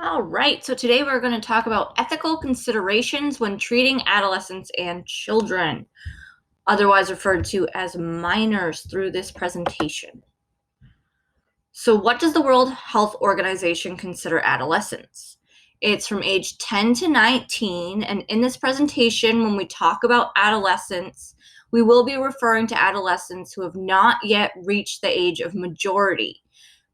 All right, so today we're going to talk about ethical considerations when treating adolescents and children, otherwise referred to as minors through this presentation. So, what does the World Health Organization consider adolescents? It's from age 10 to 19, and in this presentation, when we talk about adolescents, we will be referring to adolescents who have not yet reached the age of majority,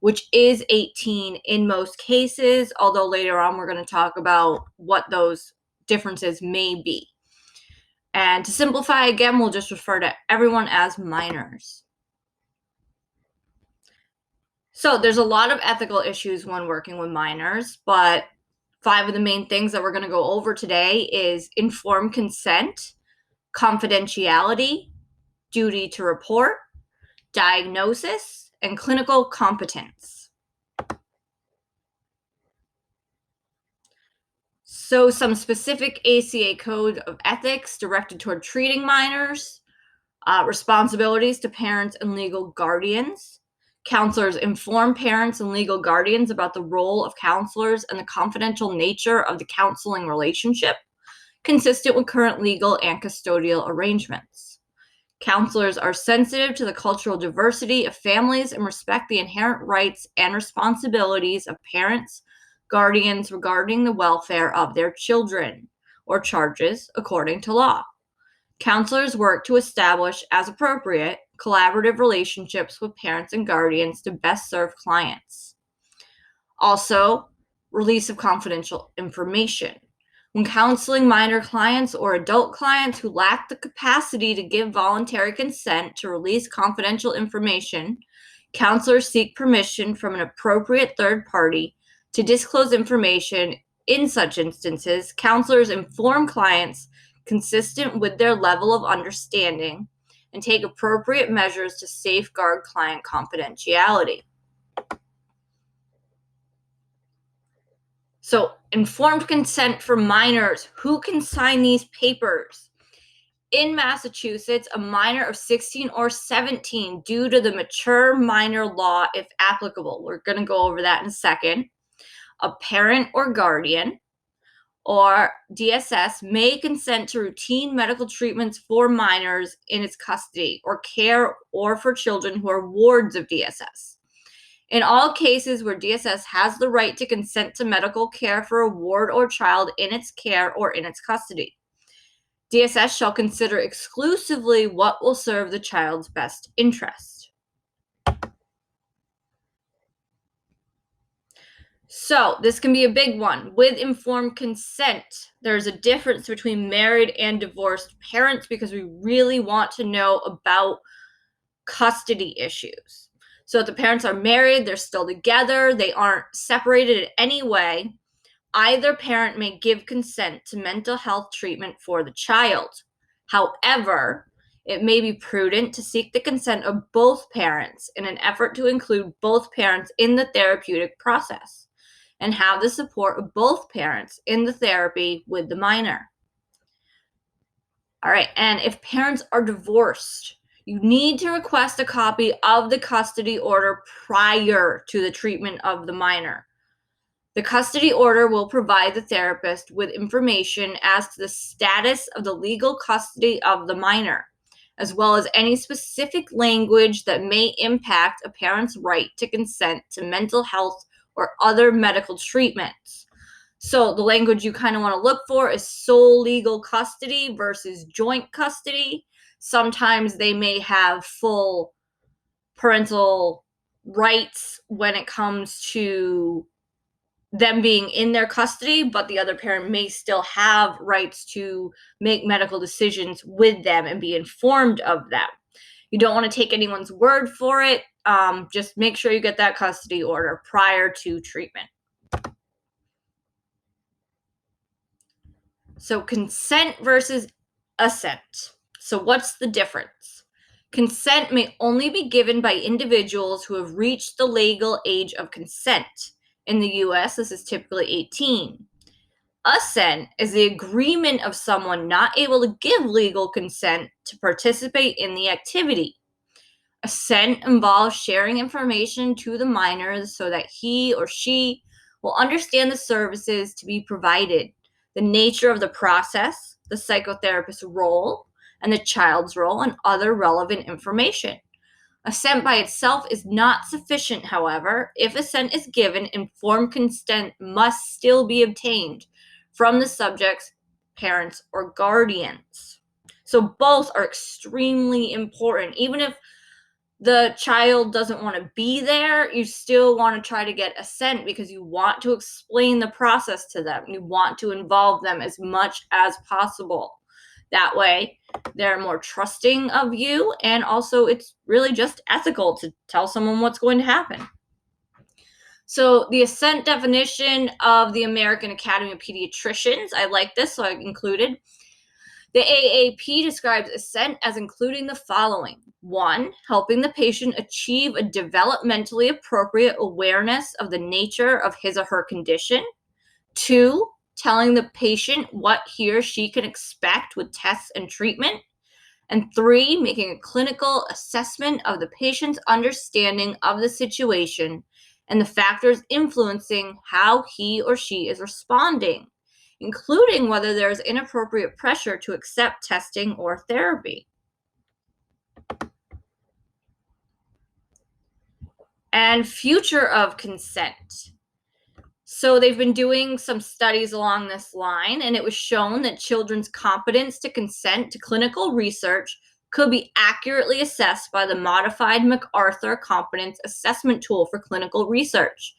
which is 18 in most cases, although later on we're going to talk about what those differences may be. And to simplify again, we'll just refer to everyone as minors. So there's a lot of ethical issues when working with minors, but 5 of the main things that we're going to go over today is informed consent, confidentiality, duty to report, diagnosis, and clinical competence. So some specific ACA code of ethics directed toward treating minors, responsibilities to parents and legal guardians. Counselors inform parents and legal guardians about the role of counselors and the confidential nature of the counseling relationship, consistent with current legal and custodial arrangements. Counselors are sensitive to the cultural diversity of families and respect the inherent rights and responsibilities of parents, guardians regarding the welfare of their children or charges according to law. Counselors work to establish, as appropriate, collaborative relationships with parents and guardians to best serve clients. Also, release of confidential information. When counseling minor clients or adult clients who lack the capacity to give voluntary consent to release confidential information, counselors seek permission from an appropriate third party to disclose information. In such instances, counselors inform clients consistent with their level of understanding and take appropriate measures to safeguard client confidentiality. So, informed consent for minors. Who can sign these papers? In Massachusetts, a minor of 16 or 17, due to the mature minor law, if applicable. We're going to go over that in a second. A parent or guardian, or DSS, may consent to routine medical treatments for minors in its custody or care, or for children who are wards of DSS. In all cases where DSS has the right to consent to medical care for a ward or child in its care or in its custody, DSS shall consider exclusively what will serve the child's best interest. So this can be a big one. With informed consent, there's a difference between married and divorced parents because we really want to know about custody issues. So if the parents are married, they're still together, they aren't separated in any way, either parent may give consent to mental health treatment for the child. However, it may be prudent to seek the consent of both parents in an effort to include both parents in the therapeutic process and have the support of both parents in the therapy with the minor. All right, and if parents are divorced, you need to request a copy of the custody order prior to the treatment of the minor. The custody order will provide the therapist with information as to the status of the legal custody of the minor, as well as any specific language that may impact a parent's right to consent to mental health or other medical treatments. So the language you kind of want to look for is sole legal custody versus joint custody. Sometimes they may have full parental rights when it comes to them being in their custody, but the other parent may still have rights to make medical decisions with them and be informed of them. You don't want to take anyone's word for it. Just make sure you get that custody order prior to treatment. So consent versus assent. So what's the difference? Consent may only be given by individuals who have reached the legal age of consent. In the US, this is typically 18. Assent is the agreement of someone not able to give legal consent to participate in the activity. Assent involves sharing information to the minor so that he or she will understand the services to be provided, the nature of the process, the psychotherapist's role, and the child's role, and other relevant information. Assent by itself is not sufficient, however. If assent is given, informed consent must still be obtained from the subject's parents or guardians. So both are extremely important. Even if the child doesn't want to be there, you still want to try to get assent because you want to explain the process to them. You want to involve them as much as possible. That way, they're more trusting of you, and also it's really just ethical to tell someone what's going to happen. So the assent definition of the American Academy of Pediatricians, I like this, so I included. The AAP describes assent as including the following. 1, helping the patient achieve a developmentally appropriate awareness of the nature of his or her condition. 2, telling the patient what he or she can expect with tests and treatment. And 3, making a clinical assessment of the patient's understanding of the situation and the factors influencing how he or she is responding, including whether there is inappropriate pressure to accept testing or therapy. And future of consent. So they've been doing some studies along this line, and it was shown that children's competence to consent to clinical research could be accurately assessed by the modified MacArthur Competence Assessment Tool for clinical research.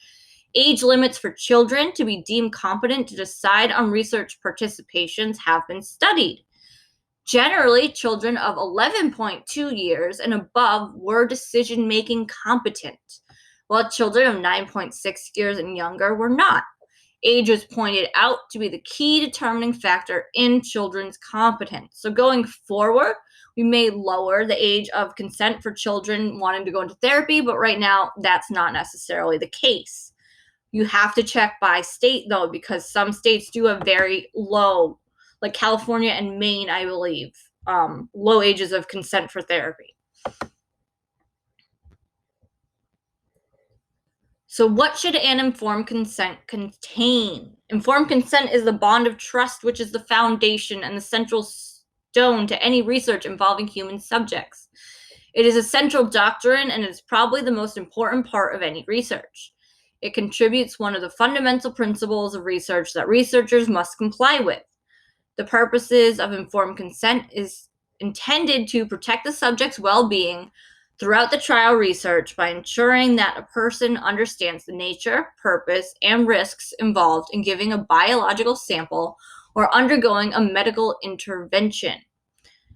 Age limits for children to be deemed competent to decide on research participations have been studied. Generally, children of 11.2 years and above were decision-making competent, while children of 9.6 years and younger were not. Age was pointed out to be the key determining factor in children's competence. So going forward, we may lower the age of consent for children wanting to go into therapy, but right now that's not necessarily the case. You have to check by state, though, because some states do have very low, like California and Maine, I believe, low ages of consent for therapy. So what should an informed consent contain? Informed consent is the bond of trust, which is the foundation and the central stone to any research involving human subjects. It is a central doctrine, and it is probably the most important part of any research. It contributes one of the fundamental principles of research that researchers must comply with. The purposes of informed consent is intended to protect the subject's well-being throughout the trial research by ensuring that a person understands the nature, purpose, and risks involved in giving a biological sample or undergoing a medical intervention.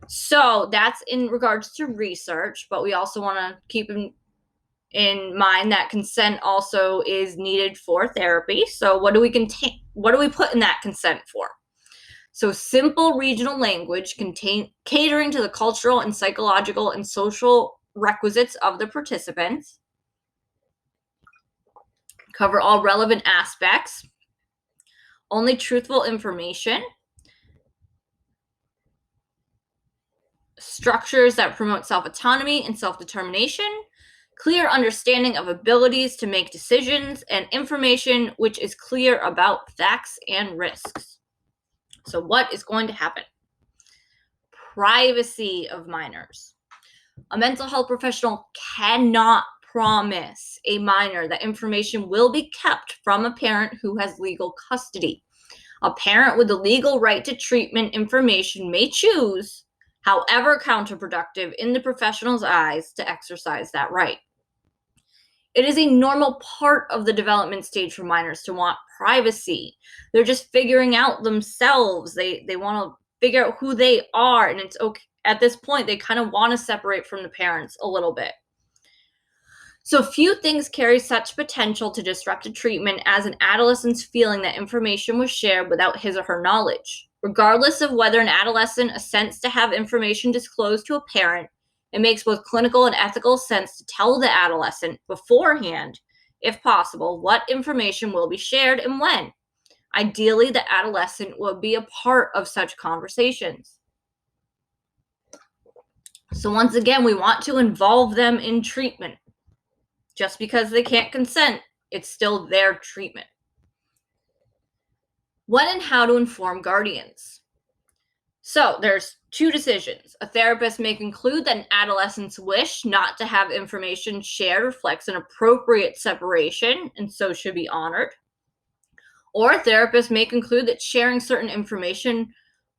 So that's in regards to research, but we also want to keep in mind that consent also is needed for therapy. So what do we put in that consent for? So simple regional language catering to the cultural and psychological and social requisites of the participants. Cover all relevant aspects. Only truthful information. Structures that promote self-autonomy and self-determination. Clear understanding of abilities to make decisions, and information which is clear about facts and risks. So what is going to happen? Privacy of minors. A mental health professional cannot promise a minor that information will be kept from a parent who has legal custody. A parent with the legal right to treatment information may choose, however counterproductive in the professional's eyes, to exercise that right. It is a normal part of the development stage for minors to want privacy. They're just figuring out themselves. They want to figure out who they are, and it's okay. At this point, they kind of want to separate from the parents a little bit. So few things carry such potential to disrupt a treatment as an adolescent's feeling that information was shared without his or her knowledge. Regardless of whether an adolescent assents to have information disclosed to a parent, it makes both clinical and ethical sense to tell the adolescent beforehand, if possible, what information will be shared and when. Ideally, the adolescent will be a part of such conversations. So once again, we want to involve them in treatment. Just because they can't consent, it's still their treatment. When and how to inform guardians. So there's two decisions. A therapist may conclude that an adolescent's wish not to have information shared reflects an appropriate separation and so should be honored. Or a therapist may conclude that sharing certain information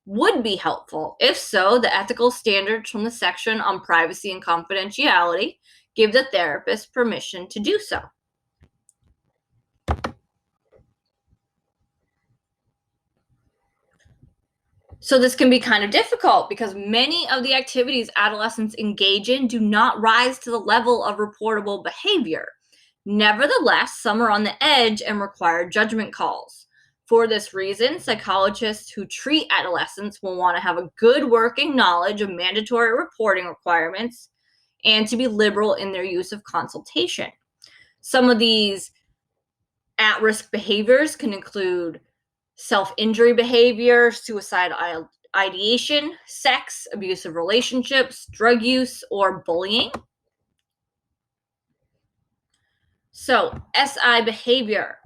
would be helpful. If so, the ethical standards from the section on privacy and confidentiality give the therapist permission to do so. So this can be kind of difficult because many of the activities adolescents engage in do not rise to the level of reportable behavior. Nevertheless, some are on the edge and require judgment calls. For this reason, psychologists who treat adolescents will want to have a good working knowledge of mandatory reporting requirements and to be liberal in their use of consultation. Some of these at-risk behaviors can include self-injury behavior, suicidal ideation, sex, abusive relationships, drug use, or bullying. So, SI behavior.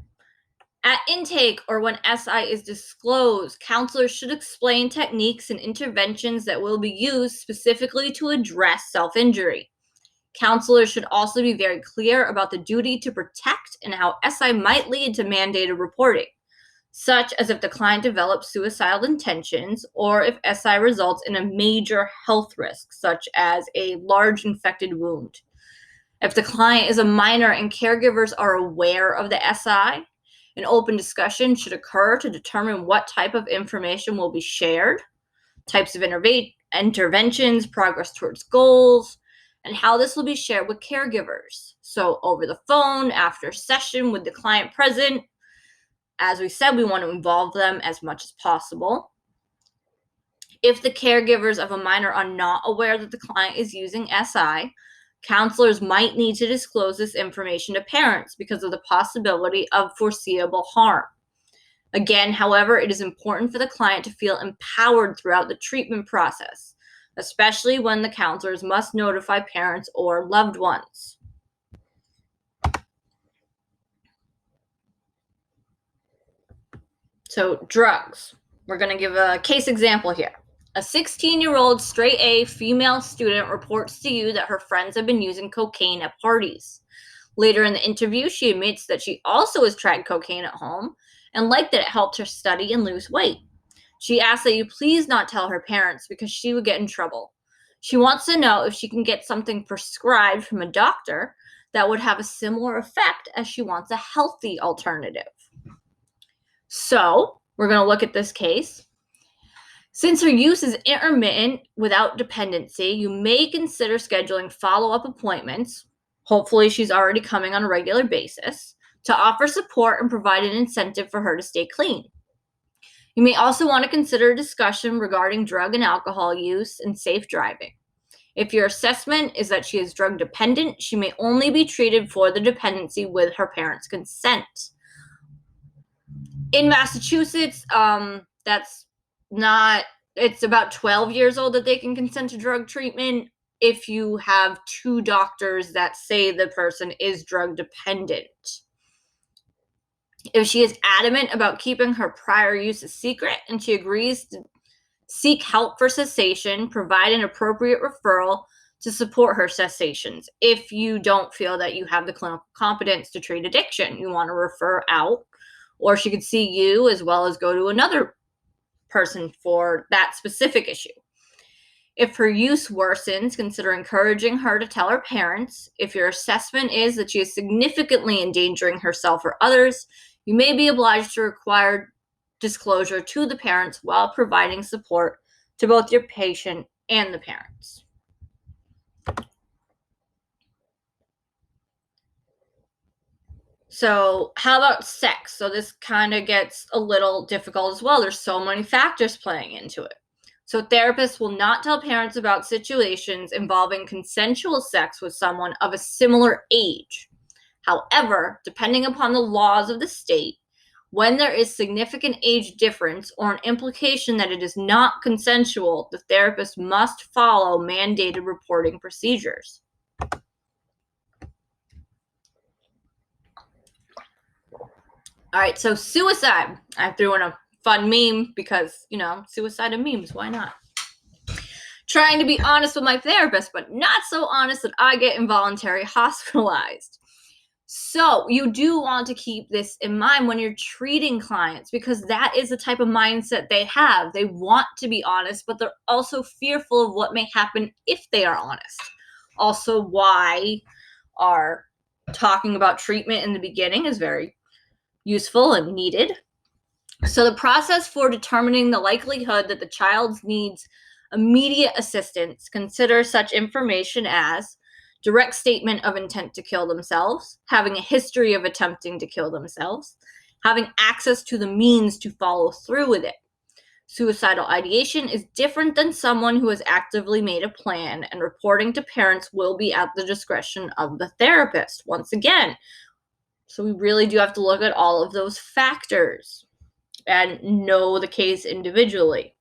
At intake or when SI is disclosed, counselors should explain techniques and interventions that will be used specifically to address self-injury. Counselors should also be very clear about the duty to protect and how SI might lead to mandated reporting, such as if the client develops suicidal intentions or if SI results in a major health risk, such as a large infected wound. If the client is a minor and caregivers are aware of the SI, an open discussion should occur to determine what type of information will be shared, types of interventions, progress towards goals, and how this will be shared with caregivers. So over the phone, after session with the client present. As we said, we want to involve them as much as possible. If the caregivers of a minor are not aware that the client is using SI, counselors might need to disclose this information to parents because of the possibility of foreseeable harm. Again, however, it is important for the client to feel empowered throughout the treatment process, especially when the counselors must notify parents or loved ones. So, drugs. We're going to give a case example here. A 16-year-old straight A female student reports to you that her friends have been using cocaine at parties. Later in the interview, she admits that she also has tried cocaine at home and liked that it helped her study and lose weight. She asks that you please not tell her parents because she would get in trouble. She wants to know if she can get something prescribed from a doctor that would have a similar effect, as she wants a healthy alternative. So, we're going to look at this case. Since her use is intermittent without dependency, you may consider scheduling follow-up appointments. Hopefully, she's already coming on a regular basis to offer support and provide an incentive for her to stay clean. You may also want to consider a discussion regarding drug and alcohol use and safe driving. If your assessment is that she is drug dependent, she may only be treated for the dependency with her parents' consent. In Massachusetts, it's about 12 years old that they can consent to drug treatment if you have two doctors that say the person is drug dependent. If she is adamant about keeping her prior use a secret and she agrees to seek help for cessation, provide an appropriate referral to support her cessations. If you don't feel that you have the clinical competence to treat addiction, you want to refer out, or she could see you as well as go to another person for that specific issue. If her use worsens, consider encouraging her to tell her parents. If your assessment is that she is significantly endangering herself or others, you may be obliged to require disclosure to the parents while providing support to both your patient and the parents. So, how about sex? So, this kind of gets a little difficult as well. There's so many factors playing into it. So, therapists will not tell parents about situations involving consensual sex with someone of a similar age. However, depending upon the laws of the state, when there is significant age difference or an implication that it is not consensual, the therapist must follow mandated reporting procedures. All right, so suicide. I threw in a fun meme because, suicide and memes, why not? Trying to be honest with my therapist, but not so honest that I get involuntarily hospitalized. So you do want to keep this in mind when you're treating clients, because that is the type of mindset they have. They want to be honest, but they're also fearful of what may happen if they are honest. Also, why our talking about treatment in the beginning is very useful and needed. So the process for determining the likelihood that the child needs immediate assistance consider such information as direct statement of intent to kill themselves, having a history of attempting to kill themselves, having access to the means to follow through with it. Suicidal ideation is different than someone who has actively made a plan, and reporting to parents will be at the discretion of the therapist. Once again, so we really do have to look at all of those factors and know the case individually.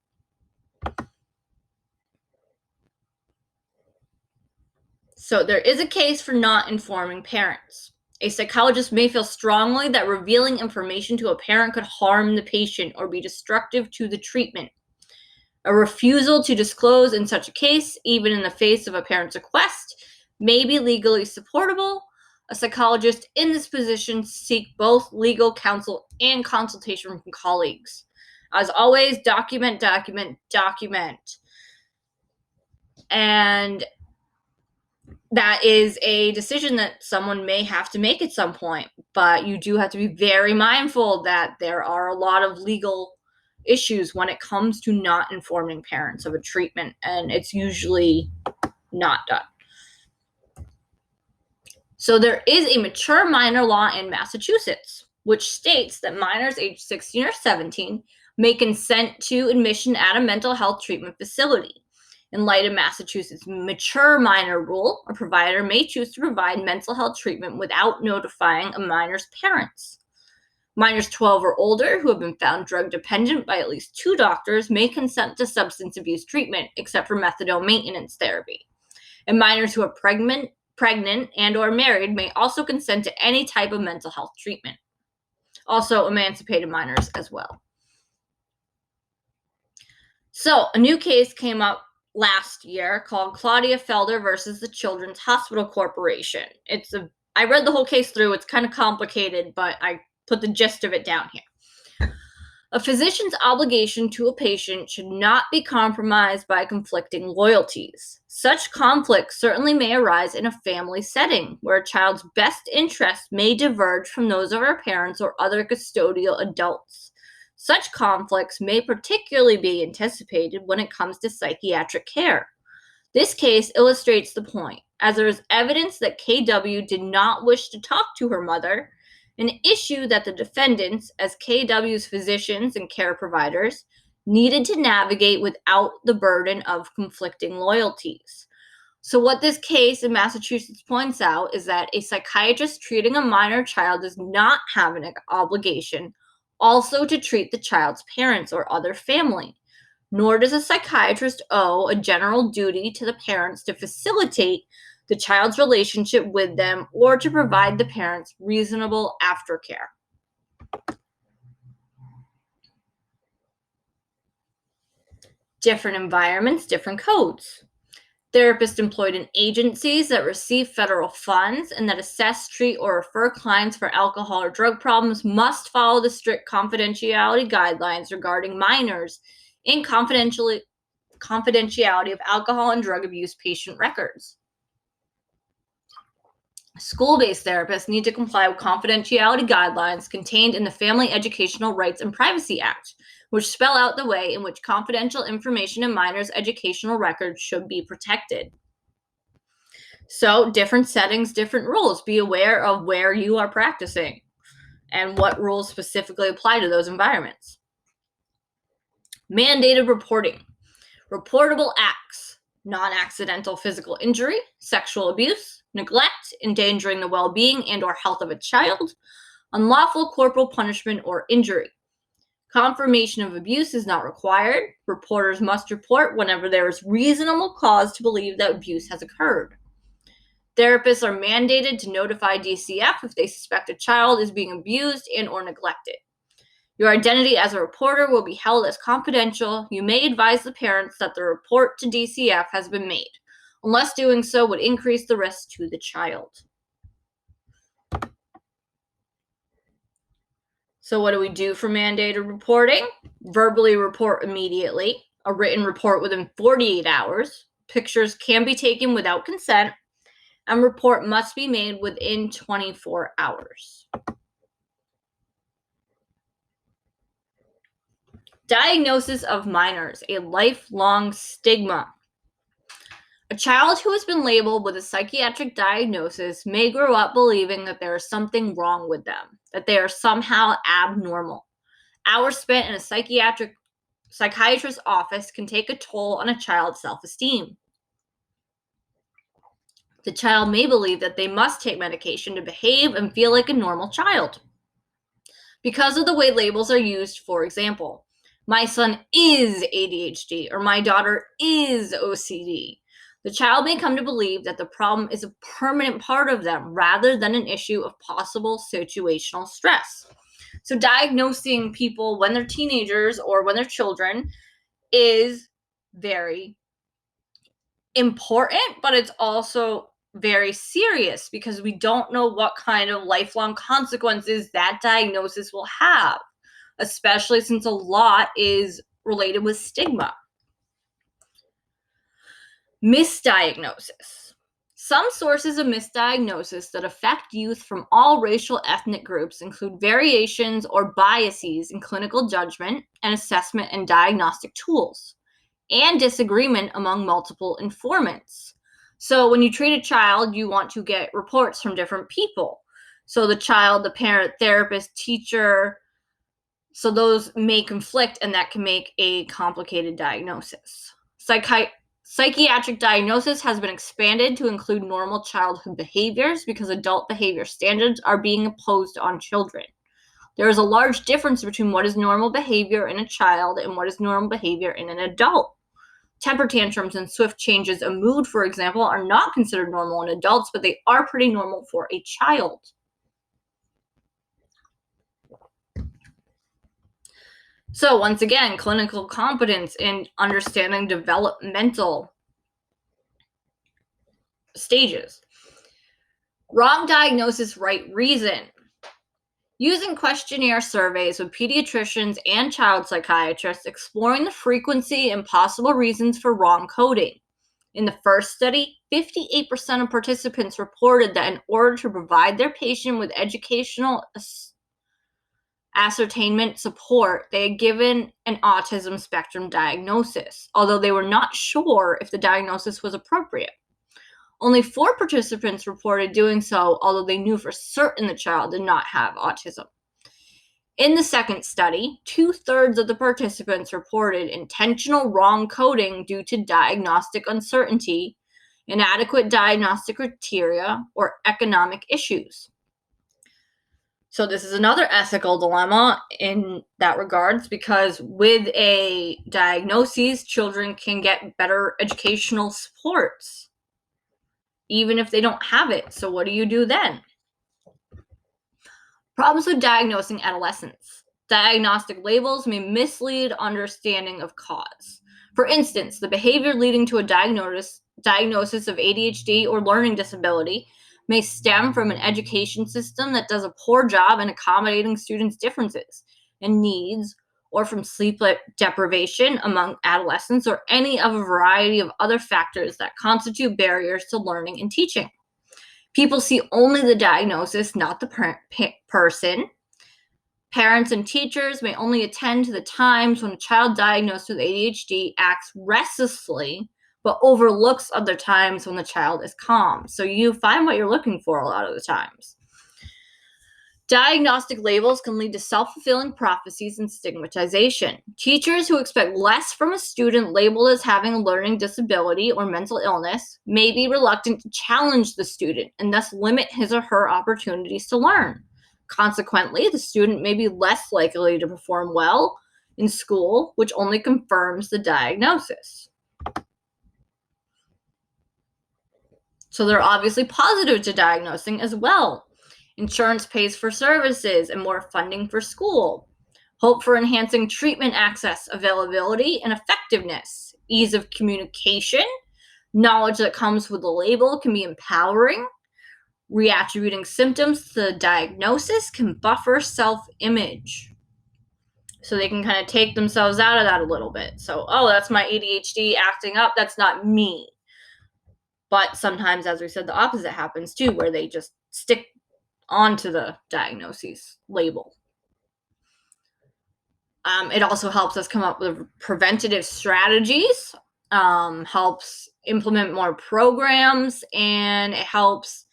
So there is a case for not informing parents. A psychologist may feel strongly that revealing information to a parent could harm the patient or be destructive to the treatment. A refusal to disclose in such a case, even in the face of a parent's request, may be legally supportable. A psychologist in this position seek both legal counsel and consultation from colleagues. As always, document. And that is a decision that someone may have to make at some point, but you do have to be very mindful that there are a lot of legal issues when it comes to not informing parents of a treatment, and it's usually not done. So there is a mature minor law in Massachusetts, which states that minors aged 16 or 17 may consent to admission at a mental health treatment facility. In light of Massachusetts' mature minor rule, a provider may choose to provide mental health treatment without notifying a minor's parents. Minors 12 or older who have been found drug dependent by at least 2 doctors may consent to substance abuse treatment, except for methadone maintenance therapy. And minors who are pregnant and or married may also consent to any type of mental health treatment. Also, emancipated minors as well. So, a new case came up last year called Claudia Felder versus the Children's Hospital Corporation. I read the whole case through. It's kind of complicated, but I put the gist of it down here. A physician's obligation to a patient should not be compromised by conflicting loyalties. Such conflicts certainly may arise in a family setting, where a child's best interests may diverge from those of our parents or other custodial adults. Such conflicts may particularly be anticipated when it comes to psychiatric care. This case illustrates the point, as there is evidence that KW did not wish to talk to her mother, an issue that the defendants, as KW's physicians and care providers, needed to navigate without the burden of conflicting loyalties. So what this case in Massachusetts points out is that a psychiatrist treating a minor child does not have an obligation also to treat the child's parents or other family, nor does a psychiatrist owe a general duty to the parents to facilitate the child's relationship with them or to provide the parents reasonable aftercare. Different environments, different codes. Therapists employed in agencies that receive federal funds and that assess, treat, or refer clients for alcohol or drug problems must follow the strict confidentiality guidelines regarding minors and confidentiality of alcohol and drug abuse patient records. School-based therapists need to comply with confidentiality guidelines contained in the Family Educational Rights and Privacy Act, which spell out the way in which confidential information in minors' educational records should be protected. So, different settings, different rules. Be aware of where you are practicing and what rules specifically apply to those environments. Mandated reporting. Reportable acts: non-accidental physical injury, sexual abuse, neglect, endangering the well-being and or health of a child, unlawful corporal punishment or injury. Confirmation of abuse is not required. Reporters must report whenever there is reasonable cause to believe that abuse has occurred. Therapists are mandated to notify DCF if they suspect a child is being abused and or neglected. Your identity as a reporter will be held as confidential. You may advise the parents that the report to DCF has been made, unless doing so would increase the risk to the child. So what do we do for mandated reporting? Verbally report immediately, a written report within 48 hours. Pictures can be taken without consent, and report must be made within 24 hours. Diagnosis of minors, a lifelong stigma. A child who has been labeled with a psychiatric diagnosis may grow up believing that there is something wrong with them, that they are somehow abnormal. Hours spent in a psychiatrist's office can take a toll on a child's self-esteem. The child may believe that they must take medication to behave and feel like a normal child. Because of the way labels are used, for example, my son is ADHD or my daughter is OCD. The child may come to believe that the problem is a permanent part of them rather than an issue of possible situational stress. So diagnosing people when they're teenagers or when they're children is very important, but it's also very serious because we don't know what kind of lifelong consequences that diagnosis will have, especially since a lot is related with stigma. Misdiagnosis. Some sources of misdiagnosis that affect youth from all racial ethnic groups include variations or biases in clinical judgment and assessment and diagnostic tools, and disagreement among multiple informants. So when you treat a child, you want to get reports from different people. So the child, the parent, therapist, teacher, so those may conflict, and that can make a complicated diagnosis. Psychiatric diagnosis has been expanded to include normal childhood behaviors because adult behavior standards are being imposed on children. There is a large difference between what is normal behavior in a child and what is normal behavior in an adult. Temper tantrums and swift changes of mood, for example, are not considered normal in adults, but they are pretty normal for a child. So once again, clinical competence in understanding developmental stages. Wrong diagnosis, right reason. Using questionnaire surveys with pediatricians and child psychiatrists, exploring the frequency and possible reasons for wrong coding. In the first study, 58% of participants reported that in order to provide their patient with educational ascertainment support, they had given an autism spectrum diagnosis, although they were not sure if the diagnosis was appropriate. Only 4 participants reported doing so, although they knew for certain the child did not have autism. In the second study, 2/3 of the participants reported intentional wrong coding due to diagnostic uncertainty, inadequate diagnostic criteria, or economic issues. So this is another ethical dilemma in that regards, because with a diagnosis, children can get better educational supports, even if they don't have it. So what do you do then? Problems with diagnosing adolescents. Diagnostic labels may mislead understanding of cause. For instance, the behavior leading to a diagnosis of ADHD or learning disability may stem from an education system that does a poor job in accommodating students' differences and needs, or from sleep deprivation among adolescents, or any of a variety of other factors that constitute barriers to learning and teaching. People see only the diagnosis, not the person. Parents and teachers may only attend to the times when a child diagnosed with ADHD acts restlessly, but overlooks other times when the child is calm. So you find what you're looking for a lot of the times. Diagnostic labels can lead to self-fulfilling prophecies and stigmatization. Teachers who expect less from a student labeled as having a learning disability or mental illness may be reluctant to challenge the student and thus limit his or her opportunities to learn. Consequently, the student may be less likely to perform well in school, which only confirms the diagnosis. So they're obviously positive to diagnosing as well. Insurance pays for services and more funding for school. hope for enhancing treatment access, availability, and effectiveness, ease of communication, knowledge that comes with the label can be empowering, reattributing symptoms to the diagnosis can buffer self-image. So they can kind of take themselves out of that a little bit. So, oh, that's my ADHD acting up. That's not me. But sometimes, as we said, the opposite happens too, where they just stick onto the diagnosis label. It also helps us come up with preventative strategies, helps implement more programs, and it helps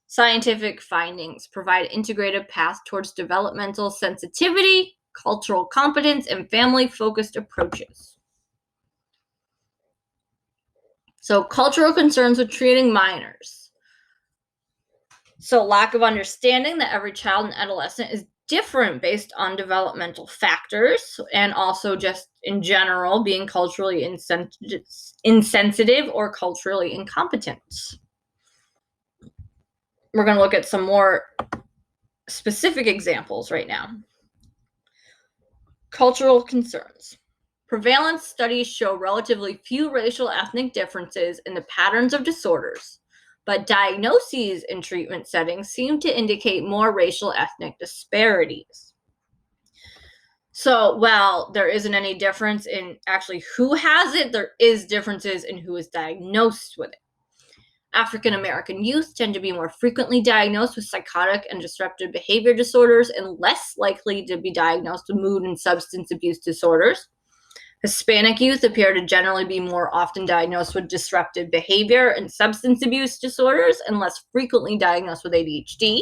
scientific findings provide integrated path towards developmental sensitivity, cultural competence, and family-focused approaches. So, cultural concerns with treating minors. So, lack of understanding that every child and adolescent is different based on developmental factors, and also just in general being culturally insensitive or culturally incompetent. We're going to look at some more specific examples right now. Cultural concerns. Prevalence studies show relatively few racial ethnic differences in the patterns of disorders, but diagnoses in treatment settings seem to indicate more racial ethnic disparities. So while there isn't any difference in actually who has it, there is differences in who is diagnosed with it. African American youth tend to be more frequently diagnosed with psychotic and disruptive behavior disorders and less likely to be diagnosed with mood and substance abuse disorders. Hispanic youth appear to generally be more often diagnosed with disruptive behavior and substance abuse disorders and less frequently diagnosed with ADHD.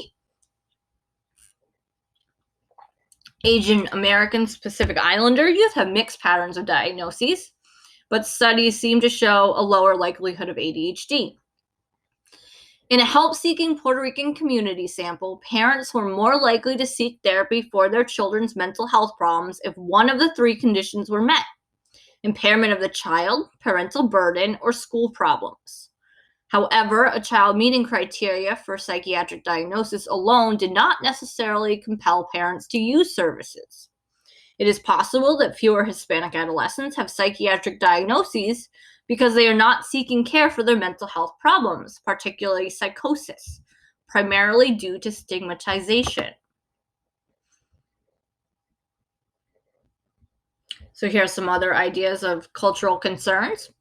Asian American Pacific Islander youth have mixed patterns of diagnoses, but studies seem to show a lower likelihood of ADHD. In a help-seeking Puerto Rican community sample, parents were more likely to seek therapy for their children's mental health problems if one of the three conditions were met: impairment of the child, parental burden, or school problems. However, a child meeting criteria for psychiatric diagnosis alone did not necessarily compel parents to use services. It is possible that fewer Hispanic adolescents have psychiatric diagnoses because they are not seeking care for their mental health problems, particularly psychosis, primarily due to stigmatization. So here are some other ideas of cultural concerns.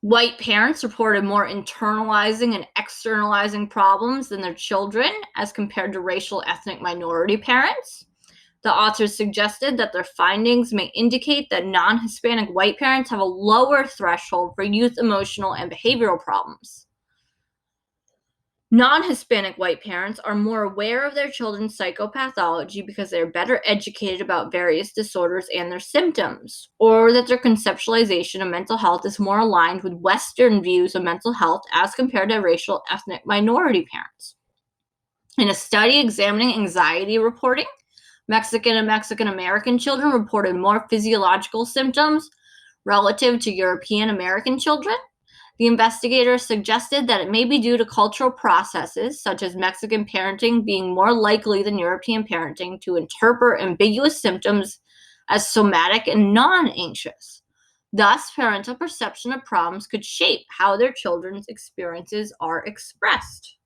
White parents reported more internalizing and externalizing problems than their children as compared to racial ethnic minority parents. The authors suggested that their findings may indicate that non-Hispanic white parents have a lower threshold for youth emotional and behavioral problems. Non-Hispanic white parents are more aware of their children's psychopathology because they are better educated about various disorders and their symptoms, or that their conceptualization of mental health is more aligned with Western views of mental health as compared to racial ethnic minority parents. In a study examining anxiety reporting, Mexican and Mexican American children reported more physiological symptoms relative to European American children. The investigators suggested that it may be due to cultural processes, such as Mexican parenting being more likely than European parenting to interpret ambiguous symptoms as somatic and non-anxious. Thus, parental perception of problems could shape how their children's experiences are expressed.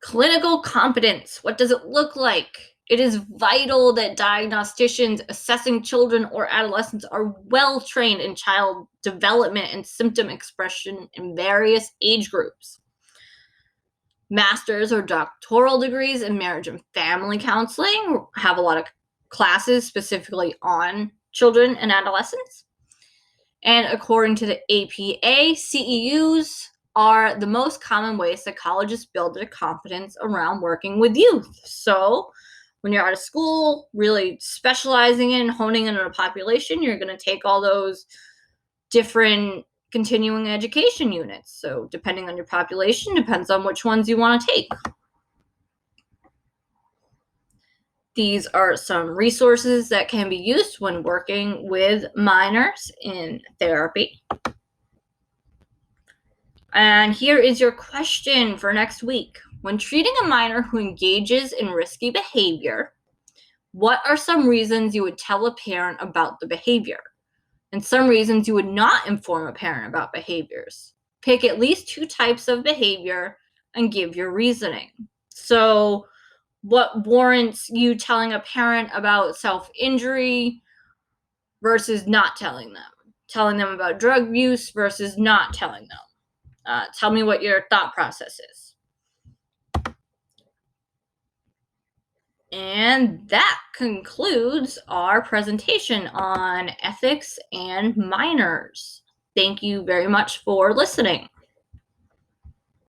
Clinical competence. What does it look like? It is vital that diagnosticians assessing children or adolescents are well trained in child development and symptom expression in various age groups. Master's or doctoral degrees in marriage and family counseling have a lot of classes specifically on children and adolescents. And according to the APA, CEUs are the most common ways psychologists build their confidence around working with youth. So when you're out of school, really specializing in honing in on a population, you're going to take all those different continuing education units. So depending on your population, depends on which ones you want to take. These are some resources that can be used when working with minors in therapy. And here is your question for next week. When treating a minor who engages in risky behavior, what are some reasons you would tell a parent about the behavior? And some reasons you would not inform a parent about behaviors. Pick at least 2 types of behavior and give your reasoning. So, what warrants you telling a parent about self-injury versus not telling them? Telling them about drug use versus not telling them? Tell me what your thought process is. And that concludes our presentation on ethics and minors. Thank you very much for listening.